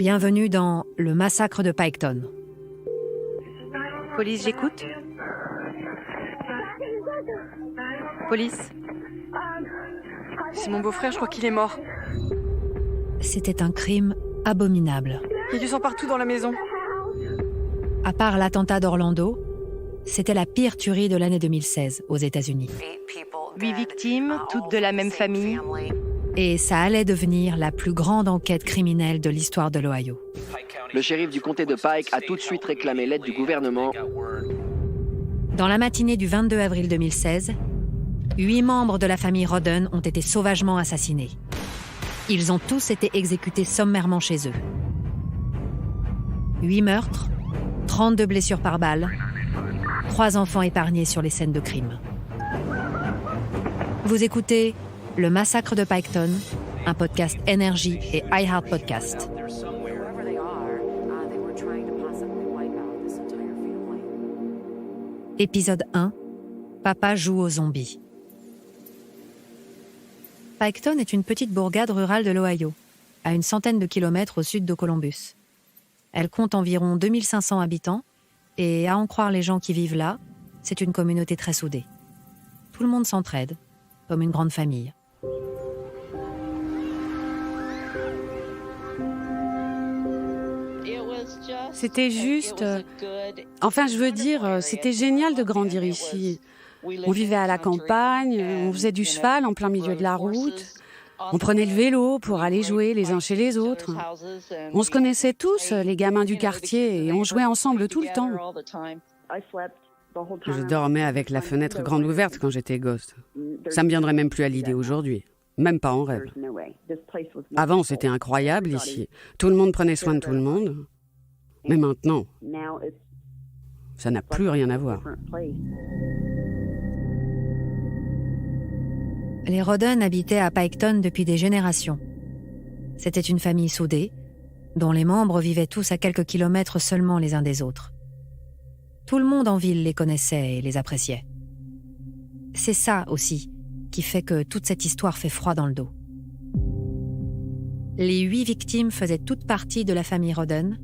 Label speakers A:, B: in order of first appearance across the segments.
A: Bienvenue dans le massacre de Piketon.
B: Police, j'écoute. Police. C'est mon beau-frère, je crois qu'il est mort.
A: C'était un crime abominable.
B: Il y a du sang partout dans la maison.
A: À part l'attentat d'Orlando, c'était la pire tuerie de l'année 2016 aux États-Unis.
B: 8 victimes, toutes de la même famille.
A: Et ça allait devenir la plus grande enquête criminelle de l'histoire de l'Ohio.
C: Le shérif du comté de Pike a tout de suite réclamé l'aide du gouvernement.
A: Dans la matinée du 22 avril 2016, 8 membres de la famille Rodden ont été sauvagement assassinés. Ils ont tous été exécutés sommairement chez eux. 8 meurtres, 32 blessures par balle, 3 enfants épargnés sur les scènes de crime. Vous écoutez Le Massacre de Piketon, un podcast Énergie et iHeart Podcast. Épisode 1. Papa joue aux zombies. Piketon est une petite bourgade rurale de l'Ohio, à une centaine de kilomètres au sud de Columbus. Elle compte environ 2500 habitants et, à en croire les gens qui vivent là, c'est une communauté très soudée. Tout le monde s'entraide, comme une grande famille.
D: C'était juste... Enfin, je veux dire, c'était génial de grandir ici. On vivait à la campagne, on faisait du cheval en plein milieu de la route. On prenait le vélo pour aller jouer les uns chez les autres. On se connaissait tous, les gamins du quartier, et on jouait ensemble tout le temps.
E: Je dormais avec la fenêtre grande ouverte quand j'étais gosse. Ça me viendrait même plus à l'idée aujourd'hui. Même pas en rêve. Avant, c'était incroyable ici. Tout le monde prenait soin de tout le monde. Mais maintenant, ça n'a plus rien à voir.
A: Les Rodden habitaient à Piketon depuis des générations. C'était une famille soudée, dont les membres vivaient tous à quelques kilomètres seulement les uns des autres. Tout le monde en ville les connaissait et les appréciait. C'est ça aussi qui fait que toute cette histoire fait froid dans le dos. Les 8 victimes faisaient toutes partie de la famille Rodden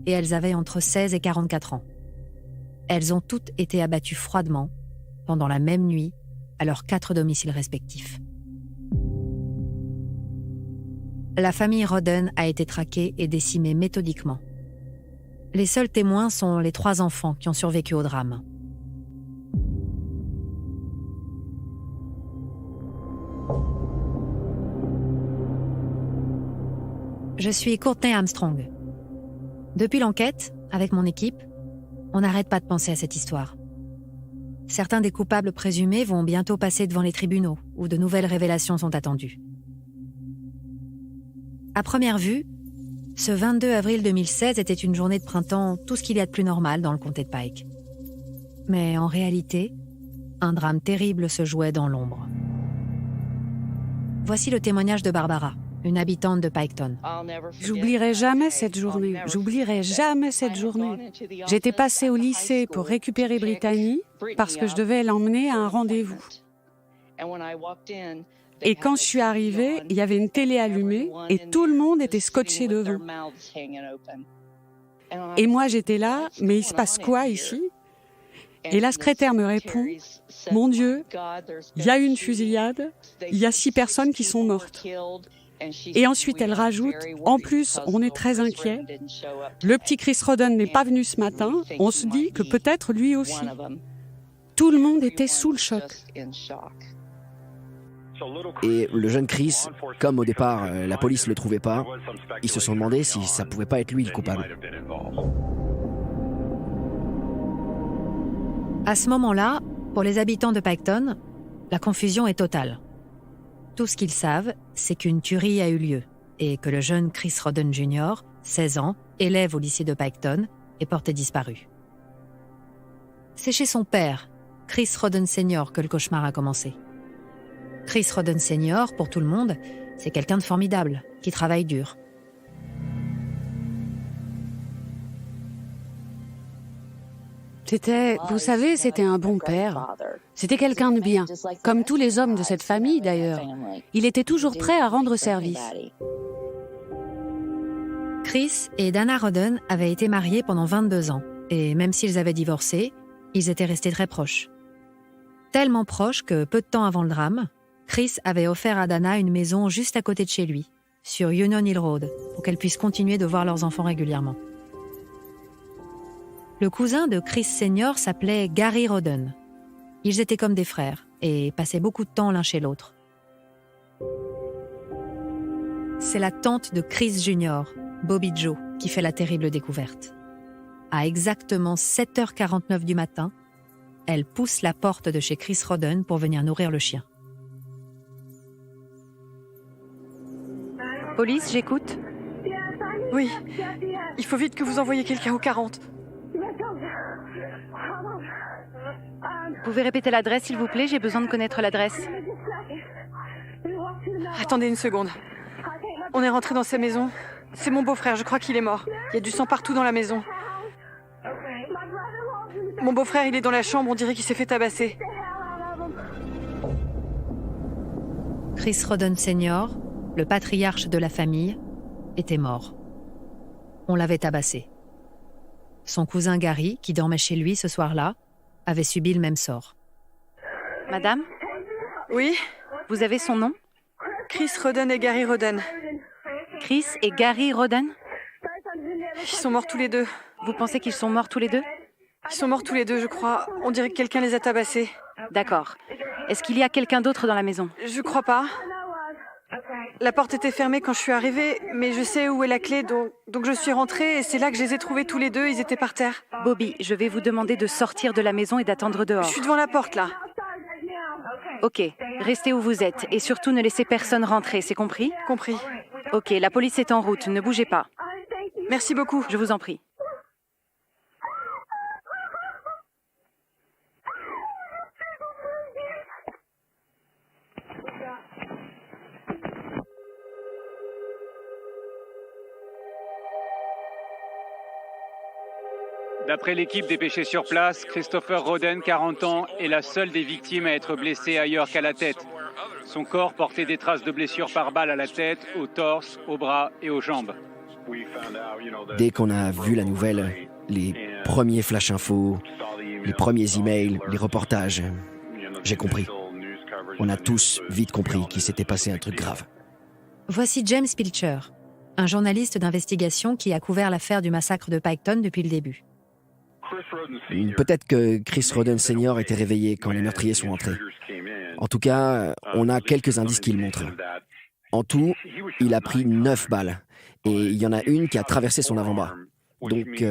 A: et elles avaient entre 16 et 44 ans. Elles ont toutes été abattues froidement, pendant la même nuit, à leurs 4 domiciles respectifs. La famille Rodden a été traquée et décimée méthodiquement. Les seuls témoins sont les 3 enfants qui ont survécu au drame. Je suis Courtney Armstrong. Depuis l'enquête, avec mon équipe, on n'arrête pas de penser à cette histoire. Certains des coupables présumés vont bientôt passer devant les tribunaux, où de nouvelles révélations sont attendues. À première vue, ce 22 avril 2016 était une journée de printemps, tout ce qu'il y a de plus normal dans le comté de Pike. Mais en réalité, un drame terrible se jouait dans l'ombre. Voici le témoignage de Barbara, une habitante de Piketon.
D: J'oublierai jamais cette journée. J'étais passée au lycée pour récupérer Brittany parce que je devais l'emmener à un rendez-vous. Et quand je suis arrivée, il y avait une télé allumée et tout le monde était scotché devant. Et moi, j'étais là, mais il se passe quoi ici ? Et la secrétaire me répond, « Mon Dieu, il y a eu une fusillade, il y a 6 personnes qui sont mortes. » Et ensuite, elle rajoute, « En plus, on est très inquiets. Le petit Chris Rodden n'est pas venu ce matin, on se dit que peut-être lui aussi. » Tout le monde était sous le choc.
C: Et le jeune Chris, comme au départ, la police ne le trouvait pas, ils se sont demandé si ça pouvait pas être lui le coupable.
A: À ce moment-là, pour les habitants de Piketon, la confusion est totale. Tout ce qu'ils savent, c'est qu'une tuerie a eu lieu et que le jeune Chris Rodden Jr., 16 ans, élève au lycée de Piketon, est porté disparu. C'est chez son père, Chris Rodden Sr., que le cauchemar a commencé. Chris Rodden Sr., pour tout le monde, c'est quelqu'un de formidable, qui travaille dur.
D: Vous savez, c'était un bon père. C'était quelqu'un de bien, comme tous les hommes de cette famille d'ailleurs. Il était toujours prêt à rendre service.
A: Chris et Dana Rodden avaient été mariés pendant 22 ans, et même s'ils avaient divorcé, ils étaient restés très proches. Tellement proches que, peu de temps avant le drame, Chris avait offert à Dana une maison juste à côté de chez lui, sur Union Hill Road, pour qu'elle puisse continuer de voir leurs enfants régulièrement. Le cousin de Chris Senior s'appelait Gary Rodden. Ils étaient comme des frères et passaient beaucoup de temps l'un chez l'autre. C'est la tante de Chris Junior, Bobby Joe, qui fait la terrible découverte. À exactement 7h49 du matin, elle pousse la porte de chez Chris Rodden pour venir nourrir le chien.
B: Police, j'écoute.
F: Oui, il faut vite que vous envoyiez quelqu'un au 40.
B: Vous pouvez répéter l'adresse, s'il vous plaît? J'ai besoin de connaître l'adresse.
F: Attendez une seconde. On est rentré dans sa maison. C'est mon beau-frère, je crois qu'il est mort. Il y a du sang partout dans la maison. Mon beau-frère, il est dans la chambre, on dirait qu'il s'est fait tabasser.
A: Chris Rodden Senior, le patriarche de la famille, était mort. On l'avait tabassé. Son cousin Gary, qui dormait chez lui ce soir-là, avait subi le même sort.
B: Madame,
F: Oui,
B: vous avez son nom?
F: Chris Rodden et Gary Rodden.
B: Chris et Gary Rodden?
F: Ils sont morts tous les deux.
B: Vous pensez qu'ils sont morts tous les deux?
F: Ils sont morts tous les deux, je crois. On dirait que quelqu'un les a tabassés.
B: D'accord. Est-ce qu'il y a quelqu'un d'autre dans la maison?
F: Je crois pas. La porte était fermée quand je suis arrivée, mais je sais où est la clé, donc je suis rentrée et c'est là que je les ai trouvés tous les deux, ils étaient par terre.
B: Bobby, je vais vous demander de sortir de la maison et d'attendre dehors.
F: Je suis devant la porte, là.
B: Ok, restez où vous êtes et surtout ne laissez personne rentrer, c'est compris?
F: Compris.
B: Ok, la police est en route, ne bougez pas.
F: Merci beaucoup.
B: Je vous en prie.
G: D'après l'équipe dépêchée sur place, Christopher Rodden, 40 ans, est la seule des victimes à être blessée ailleurs qu'à la tête. Son corps portait des traces de blessures par balle à la tête, au torse, aux bras et aux jambes.
C: Dès qu'on a vu la nouvelle, les premiers flash infos, les premiers emails, les reportages, j'ai compris. On a tous vite compris qu'il s'était passé un truc grave.
A: Voici James Pilcher, un journaliste d'investigation qui a couvert l'affaire du massacre de Piketon depuis le début.
C: Peut-être que Chris Rodden Senior était réveillé quand les meurtriers sont entrés. En tout cas, on a quelques indices qui le montrent. En tout, il a pris 9 balles. Et il y en a une qui a traversé son avant-bras. Donc,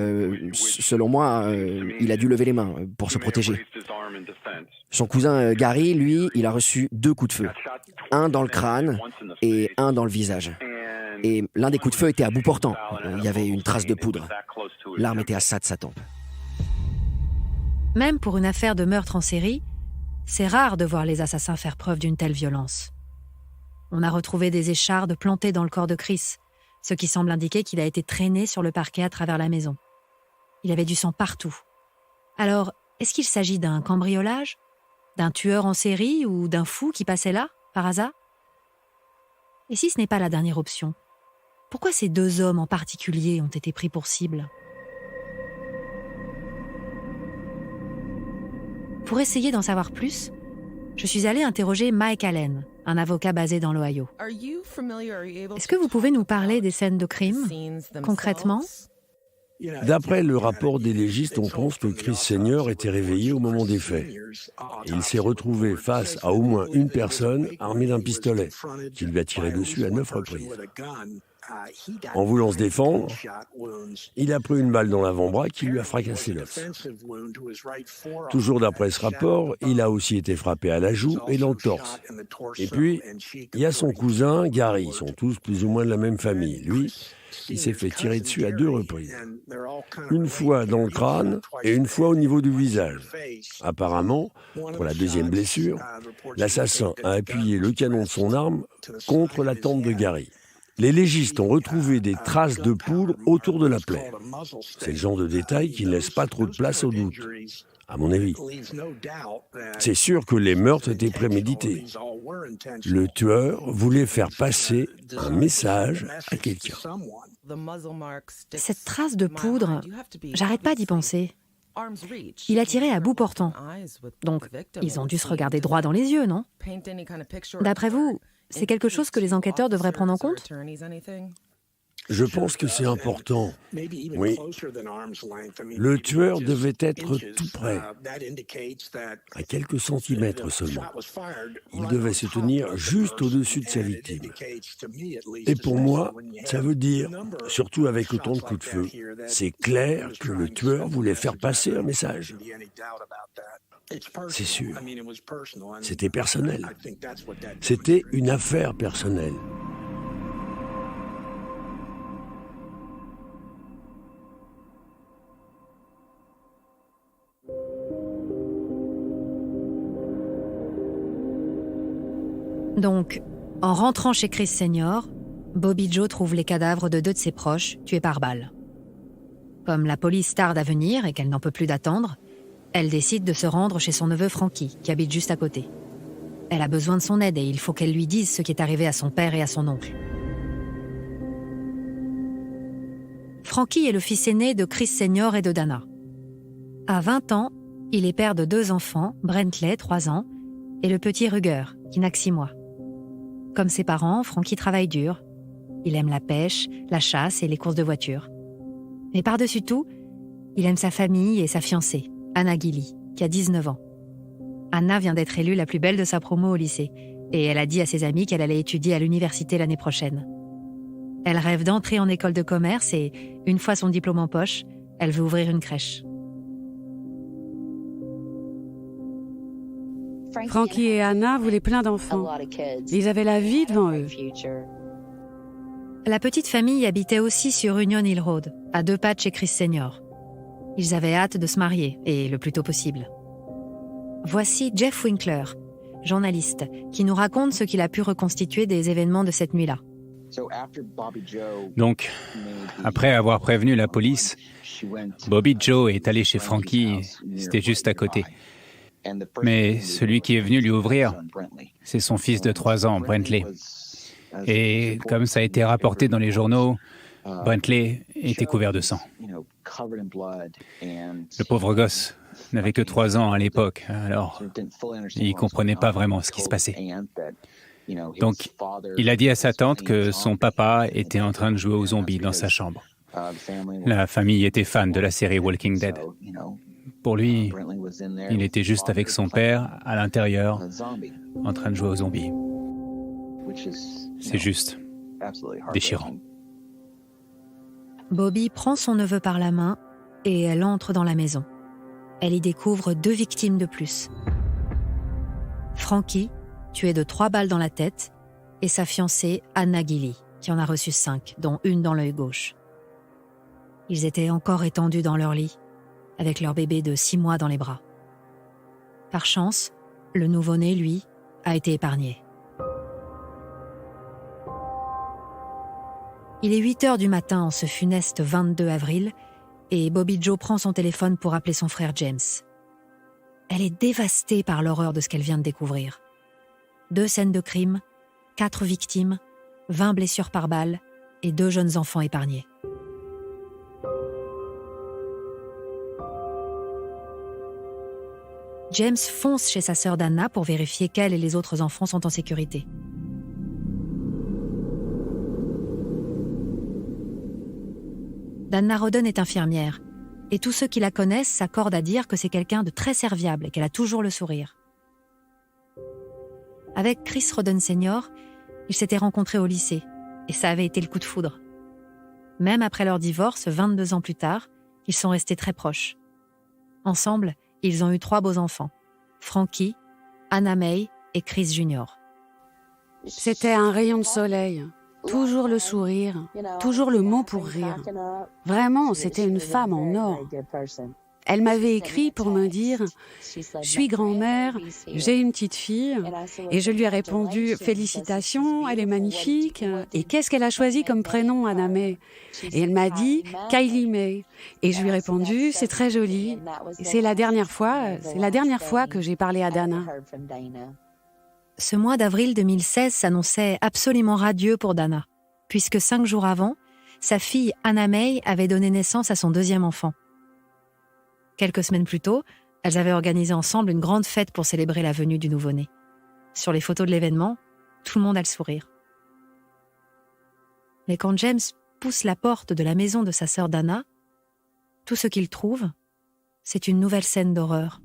C: selon moi, il a dû lever les mains pour se protéger. Son cousin Gary, lui, il a reçu 2 coups de feu. Un dans le crâne et un dans le visage. Et l'un des coups de feu était à bout portant. Il y avait une trace de poudre. L'arme était à ça de sa tempe.
A: Même pour une affaire de meurtre en série, c'est rare de voir les assassins faire preuve d'une telle violence. On a retrouvé des échardes plantées dans le corps de Chris, ce qui semble indiquer qu'il a été traîné sur le parquet à travers la maison. Il avait du sang partout. Alors, est-ce qu'il s'agit d'un cambriolage? D'un tueur en série ou d'un fou qui passait là, par hasard? Et si ce n'est pas la dernière option? Pourquoi ces 2 hommes en particulier ont été pris pour cible? Pour essayer d'en savoir plus, je suis allée interroger Mike Allen, un avocat basé dans l'Ohio. Est-ce que vous pouvez nous parler des scènes de crime, concrètement?
H: D'après le rapport des légistes, on pense que Chris Senior était réveillé au moment des faits. Il s'est retrouvé face à au moins une personne armée d'un pistolet, qui lui a tiré dessus à 9 reprises. En voulant se défendre, il a pris une balle dans l'avant-bras qui lui a fracassé l'os. Toujours d'après ce rapport, il a aussi été frappé à la joue et dans le torse. Et puis, il y a son cousin Gary, ils sont tous plus ou moins de la même famille. Lui, il s'est fait tirer dessus à 2 reprises. Une fois dans le crâne et une fois au niveau du visage. Apparemment, pour la deuxième blessure, l'assassin a appuyé le canon de son arme contre la tempe de Gary. Les légistes ont retrouvé des traces de poudre autour de la plaie. C'est le genre de détail qui ne laisse pas trop de place au doute. à mon avis. C'est sûr que les meurtres étaient prémédités. Le tueur voulait faire passer un message à quelqu'un.
A: Cette trace de poudre, j'arrête pas d'y penser. Il a tiré à bout portant. Donc, ils ont dû se regarder droit dans les yeux, non? D'après vous, c'est quelque chose que les enquêteurs devraient prendre en compte?
H: Je pense que c'est important. Oui. Le tueur devait être tout près, à quelques centimètres seulement. Il devait se tenir juste au-dessus de sa victime. Et pour moi, ça veut dire, surtout avec autant de coups de feu, c'est clair que le tueur voulait faire passer un message. C'est sûr. C'était personnel. C'était une affaire personnelle.
A: Donc, en rentrant chez Chris Senior, Bobby Joe trouve les cadavres de 2 de ses proches, tués par balle. Comme la police tarde à venir et qu'elle n'en peut plus d'attendre, elle décide de se rendre chez son neveu Frankie, qui habite juste à côté. Elle a besoin de son aide et il faut qu'elle lui dise ce qui est arrivé à son père et à son oncle. Frankie est le fils aîné de Chris Senior et de Dana. À 20 ans, il est père de 2 enfants, Brentley, 3 ans, et le petit Ruger, qui n'a que 6 mois. Comme ses parents, Frankie travaille dur. Il aime la pêche, la chasse et les courses de voiture. Mais par-dessus tout, il aime sa famille et sa fiancée, Anna Gilly, qui a 19 ans. Anna vient d'être élue la plus belle de sa promo au lycée, et elle a dit à ses amis qu'elle allait étudier à l'université l'année prochaine. Elle rêve d'entrer en école de commerce et, une fois son diplôme en poche, elle veut ouvrir une crèche.
D: Frankie et Anna voulaient plein d'enfants. Ils avaient la vie devant eux.
A: La petite famille habitait aussi sur Union Hill Road, à 2 pas de chez Chris Senior. Ils avaient hâte de se marier, et le plus tôt possible. Voici Jeff Winkler, journaliste, qui nous raconte ce qu'il a pu reconstituer des événements de cette nuit-là.
G: Donc, après avoir prévenu la police, Bobby Joe est allé chez Frankie, c'était juste à côté. Mais celui qui est venu lui ouvrir, c'est son fils de 3 ans, Brentley. Et comme ça a été rapporté dans les journaux, Brentley était couvert de sang. Le pauvre gosse n'avait que 3 ans à l'époque, alors il ne comprenait pas vraiment ce qui se passait. Donc, il a dit à sa tante que son papa était en train de jouer aux zombies dans sa chambre. La famille était fan de la série Walking Dead. Pour lui, il était juste avec son père, à l'intérieur, en train de jouer aux zombies. C'est juste déchirant.
A: Bobby prend son neveu par la main et elle entre dans la maison. Elle y découvre 2 victimes de plus. Frankie, tué de 3 balles dans la tête, et sa fiancée, Anna Gilly, qui en a reçu 5, dont une dans l'œil gauche. Ils étaient encore étendus dans leur lit, avec leur bébé de 6 mois dans les bras. Par chance, le nouveau-né, lui, a été épargné. Il est 8h du matin en ce funeste 22 avril et Bobby Joe prend son téléphone pour appeler son frère James. Elle est dévastée par l'horreur de ce qu'elle vient de découvrir. 2 scènes de crime, 4 victimes, 20 blessures par balle et 2 jeunes enfants épargnés. James fonce chez sa sœur Dana pour vérifier qu'elle et les autres enfants sont en sécurité. Dana Roden est infirmière, et tous ceux qui la connaissent s'accordent à dire que c'est quelqu'un de très serviable et qu'elle a toujours le sourire. Avec Chris Roden Senior, ils s'étaient rencontrés au lycée, et ça avait été le coup de foudre. Même après leur divorce, 22 ans plus tard, ils sont restés très proches. Ensemble, ils ont eu 3 beaux enfants, Frankie, Anna May et Chris Jr.
D: C'était un rayon de soleil, toujours le sourire, toujours le mot pour rire. Vraiment, c'était une femme en or.
E: Elle m'avait écrit pour me dire « Je suis grand-mère, j'ai une petite fille. » Et je lui ai répondu « Félicitations, elle est magnifique. » Et qu'est-ce qu'elle a choisi comme prénom, Anna May? Et elle m'a dit « Kylie May. » Et je lui ai répondu « C'est très joli. » C'est la dernière fois que j'ai parlé à Dana.
A: Ce mois d'avril 2016 s'annonçait absolument radieux pour Dana, puisque 5 jours avant, sa fille Anna May avait donné naissance à son 2e enfant. Quelques semaines plus tôt, elles avaient organisé ensemble une grande fête pour célébrer la venue du nouveau-né. Sur les photos de l'événement, tout le monde a le sourire. Mais quand James pousse la porte de la maison de sa sœur Dana, tout ce qu'il trouve, c'est une nouvelle scène d'horreur.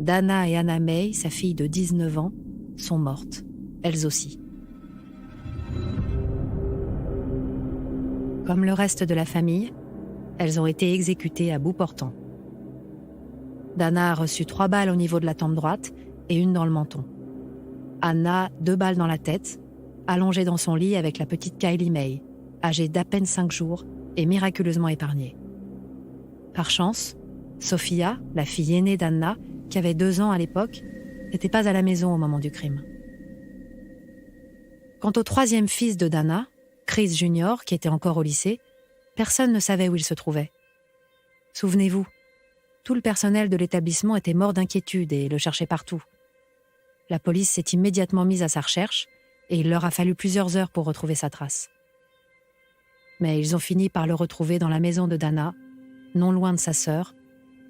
A: Dana et Anna May, sa fille de 19 ans, sont mortes, elles aussi. Comme le reste de la famille, elles ont été exécutées à bout portant. Dana a reçu 3 balles au niveau de la tempe droite et 1 dans le menton. Anna, 2 balles dans la tête, allongée dans son lit avec la petite Kylie May, âgée d'à peine 5 jours et miraculeusement épargnée. Par chance, Sophia, la fille aînée d'Anna, qui avait 2 ans à l'époque, n'était pas à la maison au moment du crime. Quant au 3e fils de Dana, Chris Jr., qui était encore au lycée, personne ne savait où il se trouvait. Souvenez-vous, tout le personnel de l'établissement était mort d'inquiétude et le cherchait partout. La police s'est immédiatement mise à sa recherche et il leur a fallu plusieurs heures pour retrouver sa trace. Mais ils ont fini par le retrouver dans la maison de Dana, non loin de sa sœur,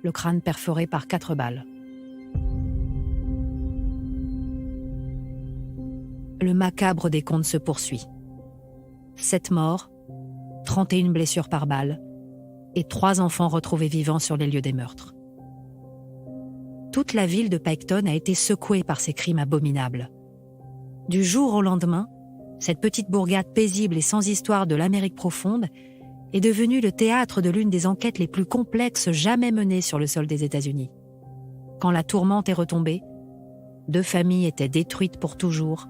A: le crâne perforé par 4 balles. Le macabre des contes se poursuit. 7 morts, 31 blessures par balle et 3 enfants retrouvés vivants sur les lieux des meurtres. Toute la ville de Piketon a été secouée par ces crimes abominables. Du jour au lendemain, cette petite bourgade paisible et sans histoire de l'Amérique profonde est devenue le théâtre de l'une des enquêtes les plus complexes jamais menées sur le sol des États-Unis. Quand la tourmente est retombée, 2 familles étaient détruites pour toujours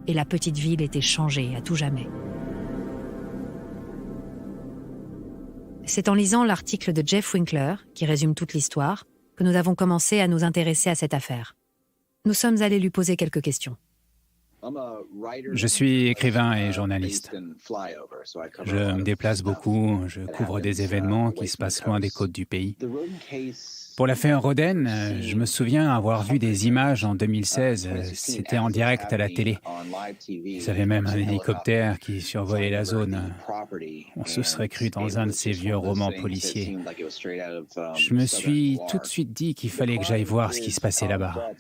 A: et la petite ville était changée à tout jamais. C'est en lisant l'article de Jeff Winkler, qui résume toute l'histoire, que nous avons commencé à nous intéresser à cette affaire. Nous sommes allés lui poser quelques questions.
G: Je suis écrivain et journaliste. Je me déplace beaucoup, je couvre des événements qui se passent loin des côtes du pays. Pour l'affaire Roden, je me souviens avoir vu des images en 2016. C'était en direct à la télé. Ils avaient même un hélicoptère qui survolait la zone. On se serait cru dans un de ces vieux romans policiers. Je me suis tout de suite dit qu'il fallait que j'aille voir ce qui se passait là-bas.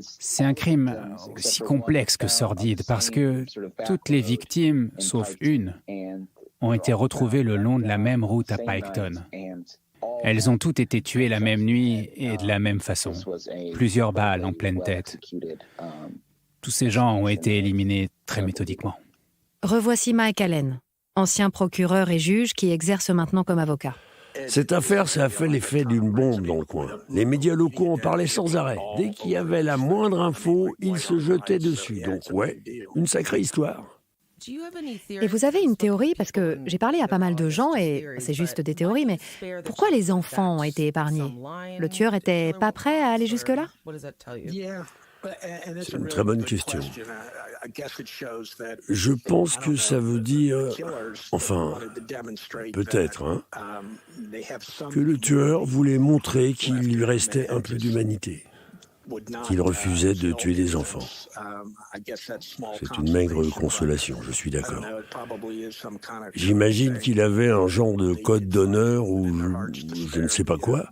G: C'est un crime aussi complexe que sordide parce que toutes les victimes, sauf une, ont été retrouvées le long de la même route à Piketon. Elles ont toutes été tuées la même nuit et de la même façon. Plusieurs balles en pleine tête. Tous ces gens ont été éliminés très méthodiquement.
A: Revoici Mike Allen, ancien procureur et juge qui exerce maintenant comme avocat.
H: Cette affaire, ça a fait l'effet d'une bombe dans le coin. Les médias locaux en parlaient sans arrêt. Dès qu'il y avait la moindre info, ils se jetaient dessus. Donc ouais, une sacrée histoire.
A: Et vous avez une théorie, parce que j'ai parlé à pas mal de gens, et c'est juste des théories, mais pourquoi les enfants ont été épargnés? Le tueur était pas prêt à aller jusque-là?
H: C'est une très bonne question. Je pense que ça veut dire, enfin, peut-être, que le tueur voulait montrer qu'il lui restait un peu d'humanité, qu'il refusait de tuer des enfants. C'est une maigre consolation, je suis d'accord. J'imagine qu'il avait un genre de code d'honneur ou je ne sais pas quoi,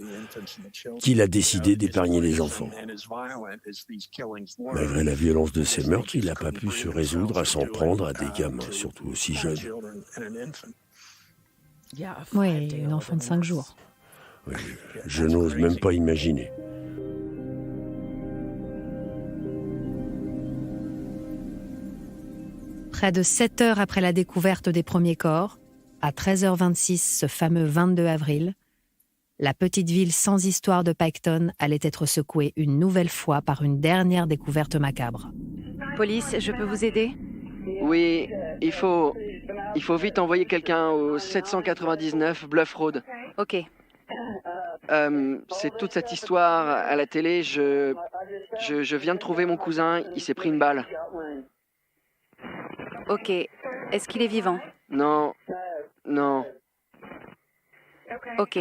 H: qu'il a décidé d'épargner les enfants. Malgré la violence de ces meurtres, il n'a pas pu se résoudre à s'en prendre à des gamins, surtout aussi jeunes.
A: Oui, une enfant de 5 jours.
H: Oui, je n'ose même pas imaginer.
A: Près de 7 heures après la découverte des premiers corps, à 13h26 ce fameux 22 avril, la petite ville sans histoire de Piketon allait être secouée une nouvelle fois par une dernière découverte macabre.
B: Police, je peux vous aider?
C: Oui, il faut vite envoyer quelqu'un au 799 Bluff Road.
B: Ok,
C: C'est toute cette histoire à la télé. Je viens de trouver mon cousin, il s'est pris une balle.
B: Ok. Est-ce qu'il est vivant?
C: Non.
B: Ok.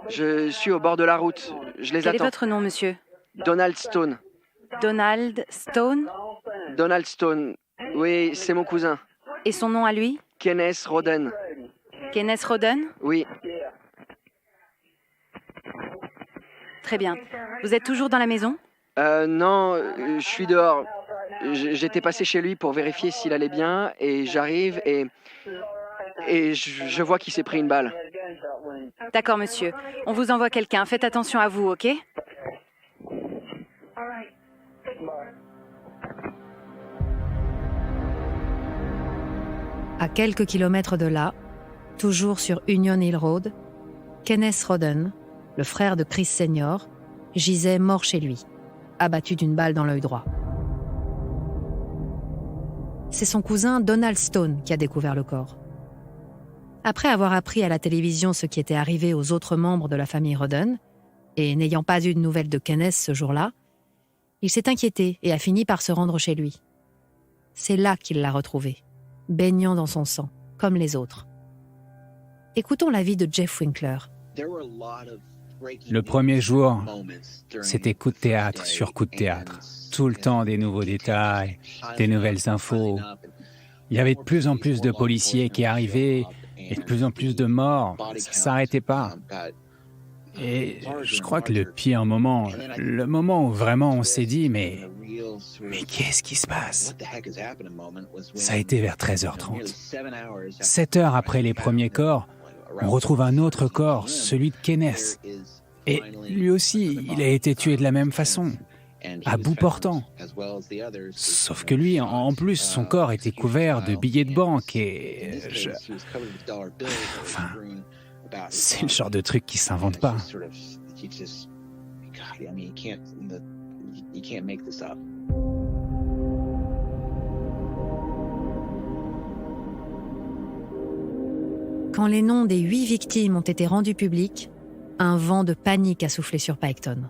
C: Je suis au bord de la route. Je les
B: Quel est
C: attends.
B: votre nom, monsieur?
C: Donald Stone.
B: Donald Stone?
C: Donald Stone. Oui, c'est mon cousin.
B: Et son nom à lui?
C: Kenneth Roden.
B: Kenneth Roden?
C: Oui.
B: Très bien. Vous êtes toujours dans la maison?
C: Non, je suis dehors. J'étais passé chez lui pour vérifier s'il allait bien et j'arrive et je vois qu'il s'est pris une balle.
B: D'accord, monsieur. On vous envoie quelqu'un. Faites attention à vous, ok?
A: À quelques kilomètres de là, toujours sur Union Hill Road, Kenneth Roden, le frère de Chris Senior, gisait mort chez lui, abattu d'une balle dans l'œil droit. C'est son cousin Donald Stone qui a découvert le corps. Après avoir appris à la télévision ce qui était arrivé aux autres membres de la famille Roden, et n'ayant pas eu de nouvelles de Kenneth ce jour-là, il s'est inquiété et a fini par se rendre chez lui. C'est là qu'il l'a retrouvé, baignant dans son sang, comme les autres. Écoutons l'avis de Jeff Winkler.
G: Le premier jour, c'était coup de théâtre sur coup de théâtre. Tout le temps des nouveaux détails, des nouvelles infos. Il y avait de plus en plus de policiers qui arrivaient et de plus en plus de morts. Ça ne s'arrêtait pas. Et je crois que le pire moment, le moment où vraiment on s'est dit « mais qu'est-ce qui se passe ?» Ça a été vers 13h30. 7 heures après les premiers corps, on retrouve un autre corps, celui de Kenneth. Et lui aussi, il a été tué de la même façon, à bout portant. Sauf que lui, en plus, son corps était couvert de billets de banque et... Enfin, c'est le genre de truc qui s'invente pas.
A: Quand les noms des 8 victimes ont été rendus publics, un vent de panique a soufflé sur Piketon.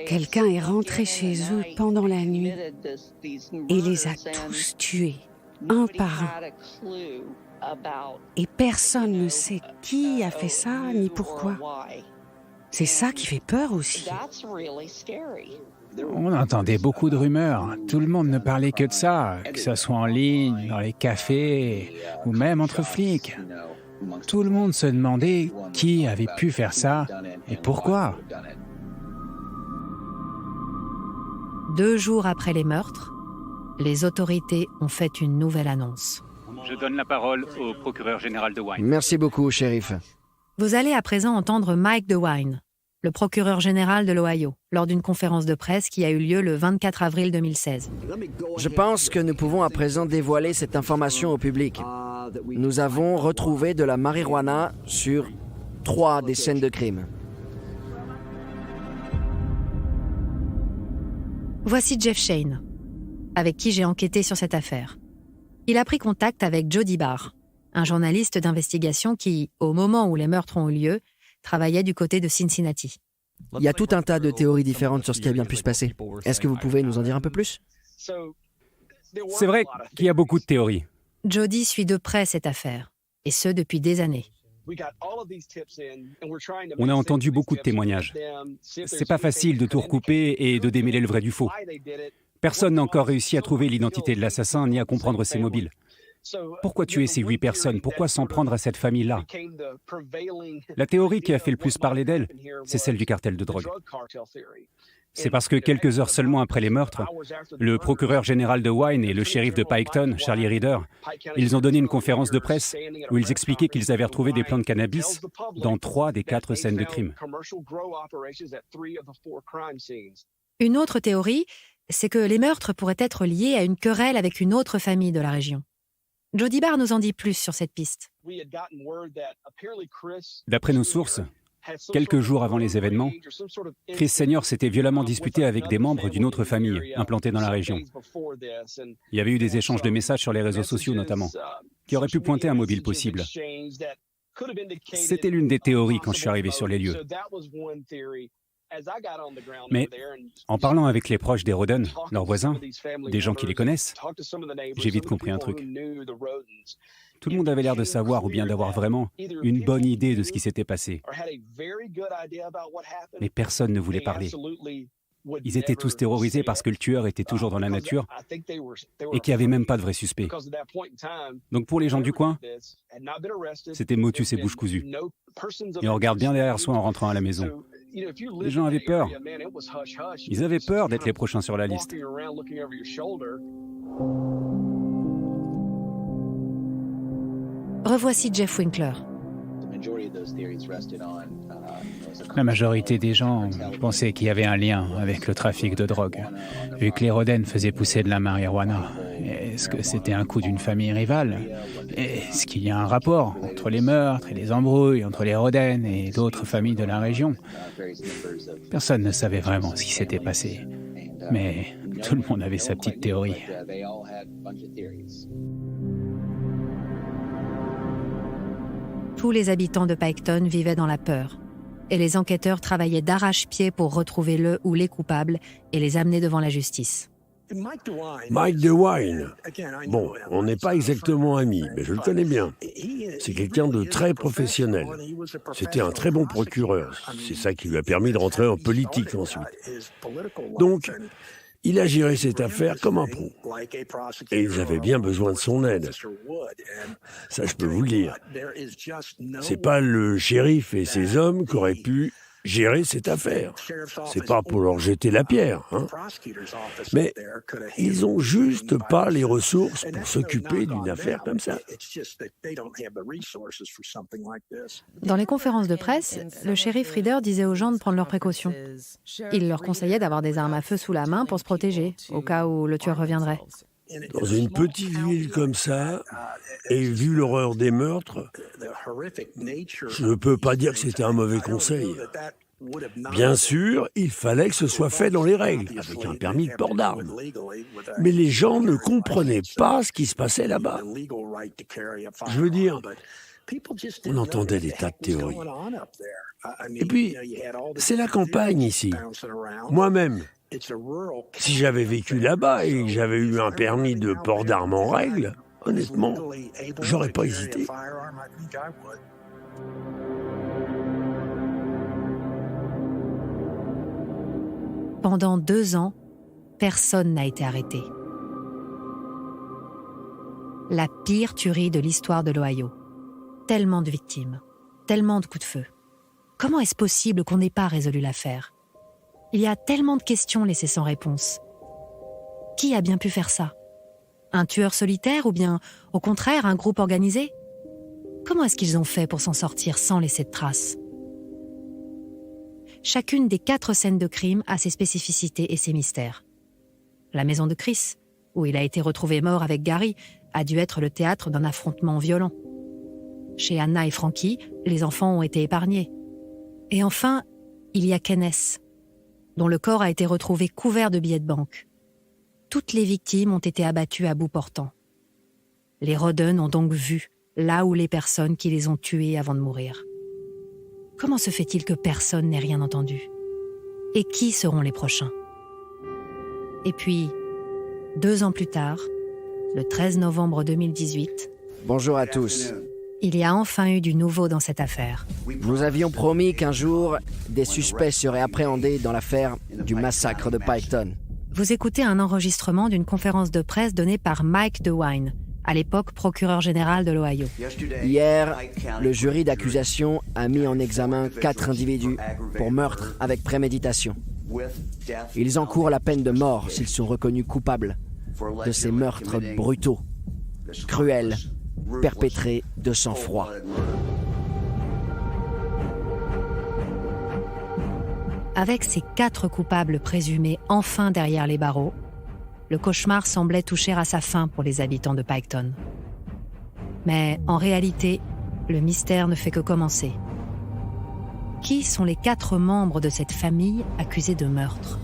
E: Quelqu'un est rentré chez eux pendant la nuit et les a tous tués, un par un. Et personne ne sait qui a fait ça ni pourquoi. C'est ça qui fait peur aussi.
G: On entendait beaucoup de rumeurs. Tout le monde ne parlait que de ça, que ce soit en ligne, dans les cafés ou même entre flics. Tout le monde se demandait qui avait pu faire ça et pourquoi.
A: 2 jours après les meurtres, les autorités ont fait une nouvelle annonce.
G: Je donne la parole au procureur général de Wine.
C: Merci beaucoup, shérif.
A: Vous allez à présent entendre Mike DeWine, le procureur général de l'Ohio, lors d'une conférence de presse qui a eu lieu le 24 avril 2016.
C: Je pense que nous pouvons à présent dévoiler cette information au public. Nous avons retrouvé de la marijuana sur 3 des scènes de crime.
A: Voici Jeff Shane, avec qui j'ai enquêté sur cette affaire. Il a pris contact avec Jody Barr, un journaliste d'investigation qui, au moment où les meurtres ont eu lieu, travaillait du côté de Cincinnati.
C: Il y a tout un tas de théories différentes sur ce qui a bien pu se passer. Est-ce que vous pouvez nous en dire un peu plus?
G: C'est vrai qu'il y a beaucoup de théories.
A: Jody suit de près cette affaire, et ce depuis des années.
G: On a entendu beaucoup de témoignages. C'est pas facile de tout recouper et de démêler le vrai du faux. Personne n'a encore réussi à trouver l'identité de l'assassin ni à comprendre ses mobiles. Pourquoi tuer ces 8 personnes? Pourquoi s'en prendre à cette famille-là? La théorie qui a fait le plus parler d'elle, c'est celle du cartel de drogue. C'est parce que quelques heures seulement après les meurtres, le procureur général de Wine et le shérif de Piketon, Charlie Reader, ils ont donné une conférence de presse où ils expliquaient qu'ils avaient retrouvé des plants de cannabis dans 3 des 4 scènes de crime.
A: Une autre théorie, c'est que les meurtres pourraient être liés à une querelle avec une autre famille de la région. Jody Barr nous en dit plus sur cette piste.
G: D'après nos sources, quelques jours avant les événements, Chris Senior s'était violemment disputé avec des membres d'une autre famille implantée dans la région. Il y avait eu des échanges de messages sur les réseaux sociaux notamment, qui auraient pu pointer un mobile possible. C'était l'une des théories quand je suis arrivé sur les lieux. Mais en parlant avec les proches des Roden, leurs voisins, des gens qui les connaissent, j'ai vite compris un truc. Tout le monde avait l'air de savoir ou bien d'avoir vraiment une bonne idée de ce qui s'était passé. Mais personne ne voulait parler. Ils étaient tous terrorisés parce que le tueur était toujours dans la nature et qu'il n'y avait même pas de vrai suspect. Donc pour les gens du coin, c'était motus et bouche cousue. Et on regarde bien derrière soi en rentrant à la maison. Les gens avaient peur. Ils avaient peur d'être les prochains sur la liste.
A: Revoici Jeff Winkler.
I: La majorité des gens pensaient qu'il y avait un lien avec le trafic de drogue, vu que les Roden faisaient pousser de la marijuana. Est-ce que c'était un coup d'une famille rivale? Est-ce qu'il y a un rapport entre les meurtres et les embrouilles entre les Roden et d'autres familles de la région? Personne ne savait vraiment ce qui s'était passé, mais tout le monde avait sa petite théorie.
A: Tous les habitants de Piketon vivaient dans la peur, et les enquêteurs travaillaient d'arrache-pied pour retrouver le ou les coupables et les amener devant la justice.
H: Mike DeWine. Bon, on n'est pas exactement amis, mais je le connais bien. C'est quelqu'un de très professionnel. C'était un très bon procureur. C'est ça qui lui a permis de rentrer en politique ensuite. Donc, il a géré cette affaire comme un pro. Et ils avaient bien besoin de son aide. Ça, je peux vous le dire. C'est pas le shérif et ses hommes qui auraient pu gérer cette affaire. C'est pas pour leur jeter la pierre, hein. Mais ils ont juste pas les ressources pour s'occuper d'une affaire comme ça.
A: Dans les conférences de presse, le shérif Reader disait aux gens de prendre leurs précautions. Il leur conseillait d'avoir des armes à feu sous la main pour se protéger, au cas où le tueur reviendrait.
H: Dans une petite ville comme ça, et vu l'horreur des meurtres, je ne peux pas dire que c'était un mauvais conseil. Bien sûr, il fallait que ce soit fait dans les règles, avec un permis de port d'armes. Mais les gens ne comprenaient pas ce qui se passait là-bas. Je veux dire, on entendait des tas de théories. Et puis, c'est la campagne ici. Moi-même, si j'avais vécu là-bas et que j'avais eu un permis de port d'armes en règle, honnêtement, j'aurais pas hésité.
A: Pendant 2 ans, personne n'a été arrêté. La pire tuerie de l'histoire de l'Ohio. Tellement de victimes, tellement de coups de feu. Comment est-ce possible qu'on n'ait pas résolu l'affaire? Il y a tellement de questions laissées sans réponse. Qui a bien pu faire ça? Un tueur solitaire ou bien, au contraire, un groupe organisé? Comment est-ce qu'ils ont fait pour s'en sortir sans laisser de traces? Chacune des 4 scènes de crime a ses spécificités et ses mystères. La maison de Chris, où il a été retrouvé mort avec Gary, a dû être le théâtre d'un affrontement violent. Chez Anna et Frankie, les enfants ont été épargnés. Et enfin, il y a Kenneth, dont le corps a été retrouvé couvert de billets de banque. Toutes les victimes ont été abattues à bout portant. Les Roden ont donc vu là où les personnes qui les ont tuées avant de mourir. Comment se fait-il que personne n'ait rien entendu? Et qui seront les prochains? Et puis, 2 ans plus tard, le 13 novembre 2018...
C: Bonjour à tous.
A: Il y a enfin eu du nouveau dans cette affaire.
C: Nous avions promis qu'un jour, des suspects seraient appréhendés dans l'affaire du massacre de Piketon.
A: Vous écoutez un enregistrement d'une conférence de presse donnée par Mike DeWine, à l'époque procureur général de l'Ohio.
C: Hier, le jury d'accusation a mis en examen 4 individus pour meurtre avec préméditation. Ils encourent la peine de mort s'ils sont reconnus coupables de ces meurtres brutaux, cruels, perpétrés de sang-froid.
A: Avec ces 4 coupables présumés enfin derrière les barreaux, le cauchemar semblait toucher à sa fin pour les habitants de Piketon. Mais en réalité, le mystère ne fait que commencer. Qui sont les 4 membres de cette famille accusée de meurtre?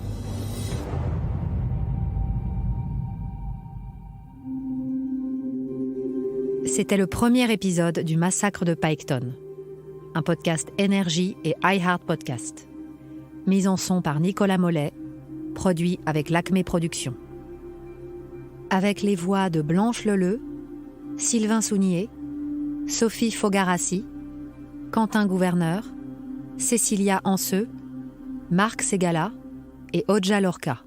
A: C'était le premier épisode du massacre de Piketon, un podcast Énergie et iHeart Podcast. Mise en son par Nicolas Mollet, produit avec l'Acme Productions. Avec les voix de Blanche Leleu, Sylvain Sounier, Sophie Fogarassi, Quentin Gouverneur, Cécilia Anseux, Marc Segala et Odja Lorca.